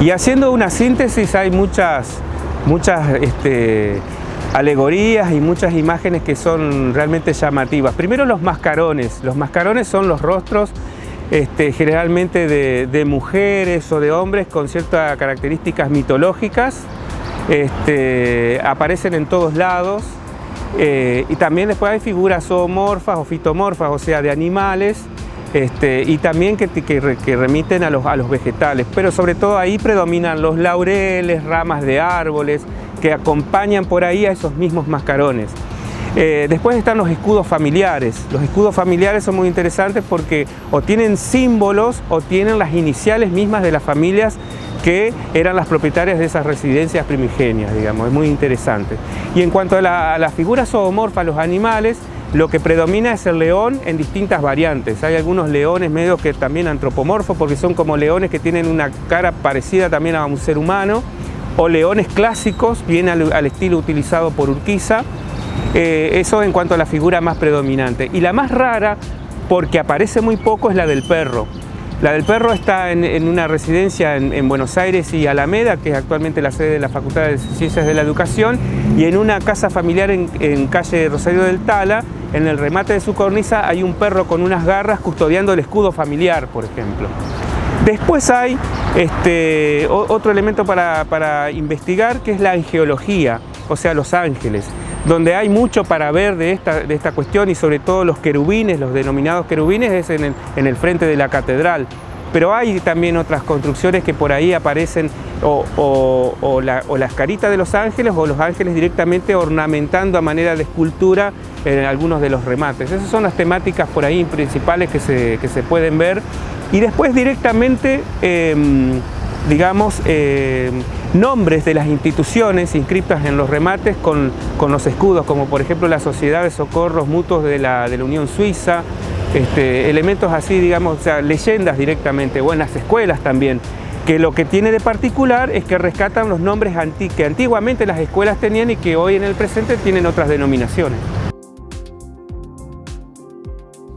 Y haciendo una síntesis hay muchas alegorías y muchas imágenes que son realmente llamativas. Primero los mascarones. Los mascarones son los rostros generalmente de mujeres o de hombres con ciertas características mitológicas. Aparecen en todos lados. Y también después hay figuras zoomorfas o fitomorfas, o sea, de animales, y también que remiten a los vegetales. Pero sobre todo ahí predominan los laureles, ramas de árboles, que acompañan por ahí a esos mismos mascarones. Después están los escudos familiares. Los escudos familiares son muy interesantes porque o tienen símbolos o tienen las iniciales mismas de las familias que eran las propietarias de esas residencias primigenias, digamos, es muy interesante. Y en cuanto a las figuras zoomorfas, los animales, lo que predomina es el león en distintas variantes. Hay algunos leones medio que también antropomorfos, porque son como leones que tienen una cara parecida también a un ser humano, o leones clásicos, bien al estilo utilizado por Urquiza. Eso en cuanto a la figura más predominante. Y la más rara, porque aparece muy poco, es la del perro. La del perro está en una residencia en Buenos Aires y Alameda, que es actualmente la sede de la Facultad de Ciencias de la Educación, y en una casa familiar en calle Rosario del Tala, en el remate de su cornisa, hay un perro con unas garras custodiando el escudo familiar, por ejemplo. Después hay otro elemento para investigar, que es la angeología, o sea, los ángeles, donde hay mucho para ver de esta cuestión, y sobre todo los querubines, los denominados querubines, es en el frente de la catedral. Pero hay también otras construcciones que por ahí aparecen, o las caritas de los ángeles, o los ángeles directamente ornamentando a manera de escultura en algunos de los remates. Esas son las temáticas por ahí principales que se pueden ver. Y después directamente, nombres de las instituciones inscritas en los remates con los escudos, como por ejemplo la Sociedad de Socorros Mutuos de la Unión Suiza, elementos así, digamos, o sea, leyendas directamente, o en las escuelas también, que lo que tiene de particular es que rescatan los nombres que antiguamente las escuelas tenían y que hoy en el presente tienen otras denominaciones.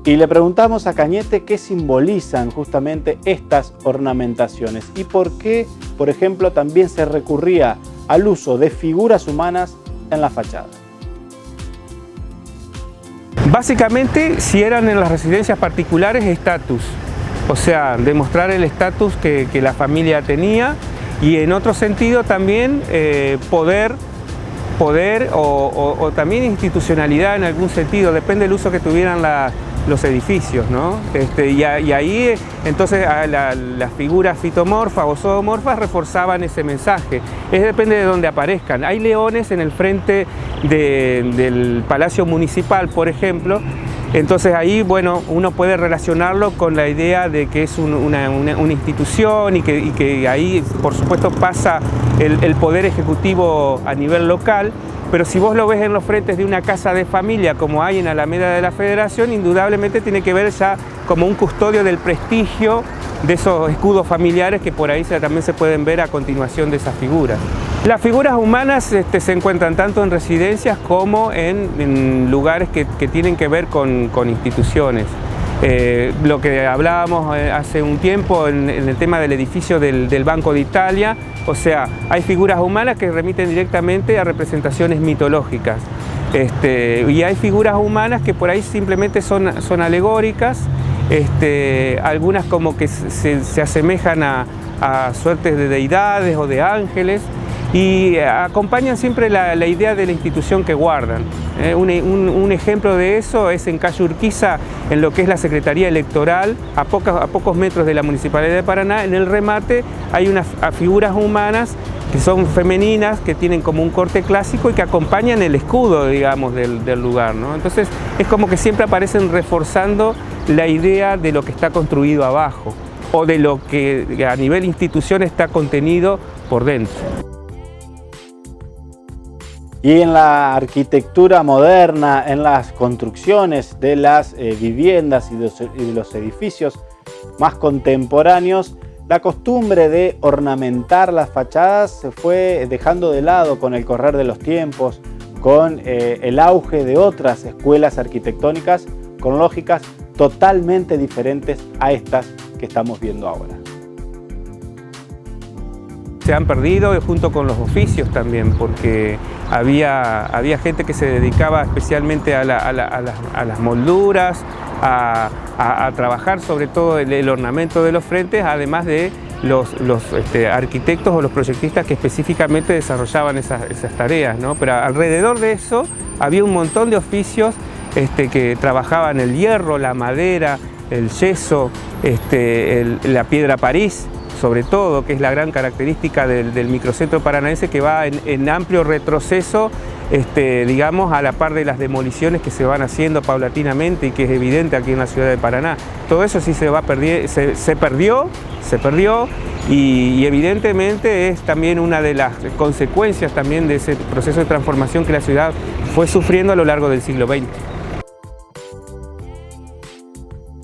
Y le preguntamos a Cañete qué simbolizan justamente estas ornamentaciones y por qué, por ejemplo, también se recurría al uso de figuras humanas en la fachada. Básicamente, si eran en las residencias particulares, estatus, o sea, demostrar el estatus que la familia tenía, y en otro sentido también poder o también institucionalidad en algún sentido, depende del uso que tuvieran los edificios, ¿no? Y ahí entonces las figuras fitomorfas o zoomorfas reforzaban ese mensaje. Depende de dónde aparezcan. Hay leones en el frente del Palacio Municipal, por ejemplo. Entonces ahí, bueno, uno puede relacionarlo con la idea de que es una institución y que ahí, por supuesto, pasa el poder ejecutivo a nivel local. Pero si vos lo ves en los frentes de una casa de familia, como hay en Alameda de la Federación, indudablemente tiene que ver ya como un custodio del prestigio de esos escudos familiares que por ahí también se pueden ver a continuación de esas figuras. Las figuras humanas se encuentran tanto en residencias como en lugares que tienen que ver con instituciones. Lo que hablábamos hace un tiempo en el tema del edificio del Banco de Italia, o sea, hay figuras humanas que remiten directamente a representaciones mitológicas. Y hay figuras humanas que por ahí simplemente son alegóricas, algunas como que se asemejan a suertes de deidades o de ángeles, y acompañan siempre la idea de la institución que guardan. Un ejemplo de eso es en calle Urquiza, en lo que es la Secretaría Electoral, a pocos metros de la Municipalidad de Paraná. En el remate hay unas figuras humanas que son femeninas, que tienen como un corte clásico y que acompañan el escudo, digamos, del lugar, ¿no? Entonces es como que siempre aparecen reforzando la idea de lo que está construido abajo, o de lo que a nivel institución está contenido por dentro. Y en la arquitectura moderna, en las construcciones de las viviendas y de los edificios más contemporáneos, la costumbre de ornamentar las fachadas se fue dejando de lado con el correr de los tiempos, con el auge de otras escuelas arquitectónicas con lógicas totalmente diferentes a estas que estamos viendo ahora. Se han perdido junto con los oficios también, porque había gente que se dedicaba especialmente a las molduras, a trabajar sobre todo el ornamento de los frentes, además de los arquitectos o los proyectistas que específicamente desarrollaban esas tareas, ¿no? Pero alrededor de eso había un montón de oficios que trabajaban el hierro, la madera, el yeso, la piedra París, sobre todo, que es la gran característica del microcentro paranaense, que va en amplio retroceso, digamos, a la par de las demoliciones que se van haciendo paulatinamente y que es evidente aquí en la ciudad de Paraná. Todo eso sí se perdió y evidentemente es también una de las consecuencias también de ese proceso de transformación que la ciudad fue sufriendo a lo largo del siglo XX.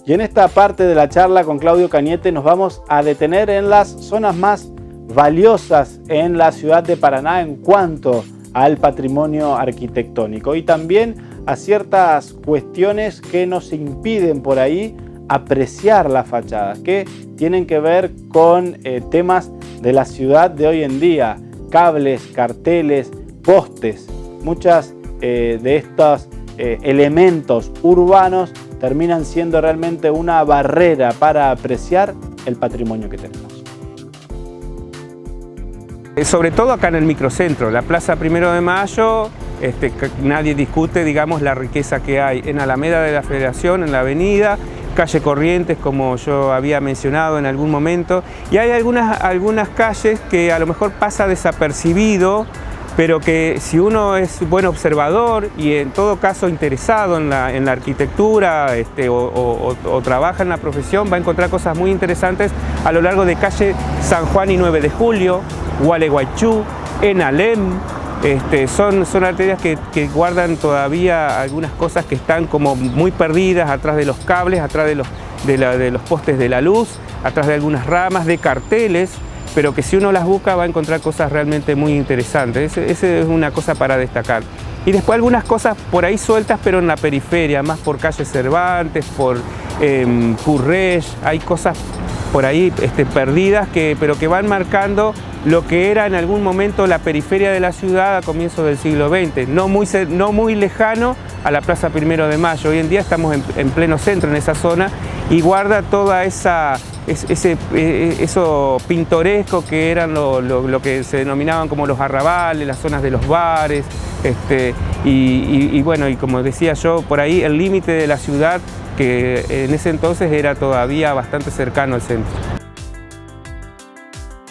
Y en esta parte de la charla con Claudio Cañete nos vamos a detener en las zonas más valiosas en la ciudad de Paraná en cuanto al patrimonio arquitectónico y también a ciertas cuestiones que nos impiden por ahí apreciar las fachadas, que tienen que ver con temas de la ciudad de hoy en día, cables, carteles, postes. Muchas de estos elementos urbanos terminan siendo realmente una barrera para apreciar el patrimonio que tenemos. Sobre todo acá en el microcentro, la Plaza 1 de Mayo, nadie discute, digamos, la riqueza que hay en Alameda de la Federación, en la avenida, calle Corrientes, como yo había mencionado en algún momento, y hay algunas calles que a lo mejor pasa desapercibido, pero que si uno es buen observador y en todo caso interesado en la arquitectura o trabaja en la profesión, va a encontrar cosas muy interesantes a lo largo de calle San Juan y 9 de Julio, Gualeguaychú, Enalem. Son arterias que guardan todavía algunas cosas que están como muy perdidas atrás de los cables, atrás de los postes de la luz, atrás de algunas ramas, de carteles, pero que si uno las busca va a encontrar cosas realmente muy interesantes. Esa es una cosa para destacar. Y después algunas cosas por ahí sueltas, pero en la periferia, más por calle Cervantes, por Purrech, hay cosas por ahí perdidas, pero que van marcando lo que era en algún momento la periferia de la ciudad a comienzos del siglo XX, no muy lejano a la Plaza 1 de Mayo. Hoy en día estamos en pleno centro, en esa zona, y guarda toda eso pintoresco que eran lo que se denominaban como los arrabales, las zonas de los bares, y bueno, y como decía yo, por ahí el límite de la ciudad, que en ese entonces era todavía bastante cercano al centro.